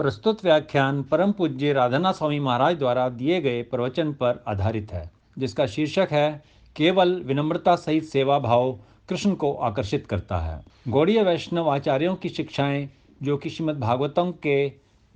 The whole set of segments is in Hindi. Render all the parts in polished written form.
प्रस्तुत व्याख्यान परम पूज्य राधानाथ स्वामी महाराज द्वारा दिए गए प्रवचन पर आधारित है, जिसका शीर्षक है केवल विनम्रता सहित सेवा भाव कृष्ण को आकर्षित करता है। गौड़ीय वैष्णव आचार्यों की शिक्षाएं जो कि श्रीमद् भागवतम के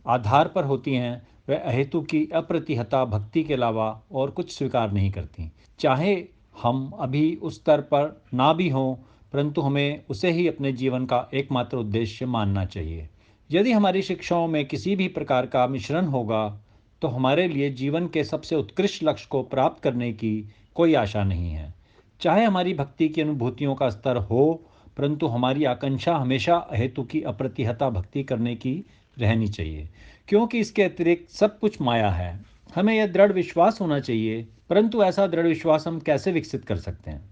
आधार पर होती हैं, वह अहेतु की अप्रतिहता भक्ति के अलावा और कुछ स्वीकार नहीं करती। चाहे हम अभी उस स्तर पर ना भी हों, परंतु हमें उसे ही अपने जीवन का एकमात्र उद्देश्य मानना चाहिए। यदि हमारी शिक्षाओं में किसी भी प्रकार का मिश्रण होगा, तो हमारे लिए जीवन के सबसे उत्कृष्ट लक्ष्य को प्राप्त करने की कोई आशा नहीं है। चाहे हमारी भक्ति की अनुभूतियों का स्तर हो, परंतु हमारी आकांक्षा हमेशा अहेतु की अप्रतिहता भक्ति करने की रहनी चाहिए, क्योंकि इसके अतिरिक्त सब कुछ माया है। हमें यह दृढ़ विश्वास होना चाहिए, परंतु ऐसा दृढ़ विश्वास हम कैसे विकसित कर सकते हैं?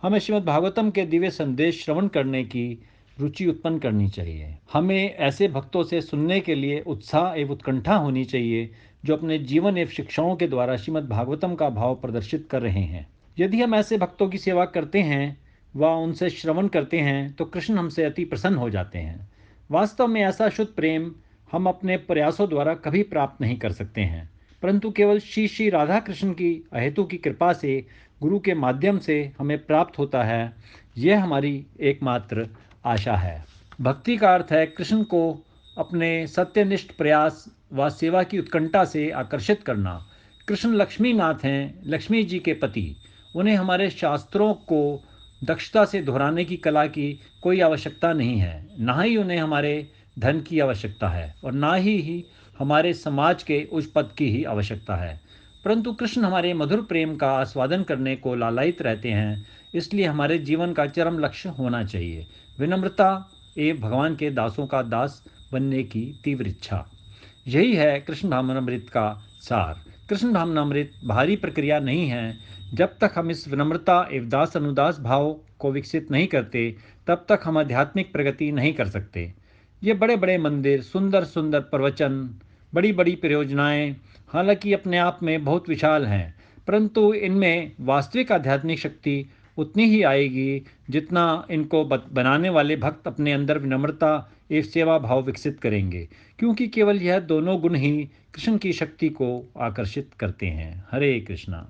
हमें श्रीमद् भागवतम के दिव्य संदेश श्रवण करने की रुचि उत्पन्न करनी चाहिए। हमें ऐसे भक्तों से सुनने के लिए उत्साह एवं उत्कंठा होनी चाहिए जो अपने जीवन एवं शिक्षाओं के द्वारा श्रीमद् भागवतम का भाव प्रदर्शित कर रहे हैं। यदि हम ऐसे भक्तों की सेवा करते हैं व उनसे श्रवण करते हैं, तो कृष्ण हमसे अति प्रसन्न हो जाते हैं। वास्तव में ऐसा शुद्ध प्रेम हम अपने प्रयासों द्वारा कभी प्राप्त नहीं कर सकते हैं, परंतु केवल श्री श्री राधा कृष्ण की अहेतु की कृपा से गुरु के माध्यम से हमें प्राप्त होता है। यह हमारी एकमात्र आशा है। भक्ति का अर्थ है कृष्ण को अपने सत्यनिष्ठ प्रयास व सेवा की उत्कंठा से आकर्षित करना। कृष्ण लक्ष्मी नाथ हैं, लक्ष्मी जी के पति। उन्हें हमारे शास्त्रों को दक्षता से दोहराने की कला की कोई आवश्यकता नहीं है, ना ही उन्हें हमारे धन की आवश्यकता है और ना ही हमारे समाज के उच्च पद की ही आवश्यकता है, परंतु कृष्ण हमारे मधुर प्रेम का आस्वादन करने को लालायित रहते हैं। इसलिए हमारे जीवन का चरम लक्ष्य होना चाहिए विनम्रता एवं भगवान के दासों का दास बनने की तीव्र इच्छा। यही है कृष्ण भावनामृत का सार। कृष्ण भावनामृत भारी प्रक्रिया नहीं है। जब तक हम इस विनम्रता एवं दास अनुदास भाव को विकसित नहीं करते, तब तक हम आध्यात्मिक प्रगति नहीं कर सकते। ये बड़े बड़े मंदिर, सुंदर सुंदर प्रवचन, बड़ी बड़ी परियोजनाएं हालांकि अपने आप में बहुत विशाल हैं, परंतु इनमें वास्तविक आध्यात्मिक शक्ति उतनी ही आएगी जितना इनको बनाने वाले भक्त अपने अंदर विनम्रता एवं सेवा भाव विकसित करेंगे, क्योंकि केवल यह दोनों गुण ही कृष्ण की शक्ति को आकर्षित करते हैं। हरे कृष्णा।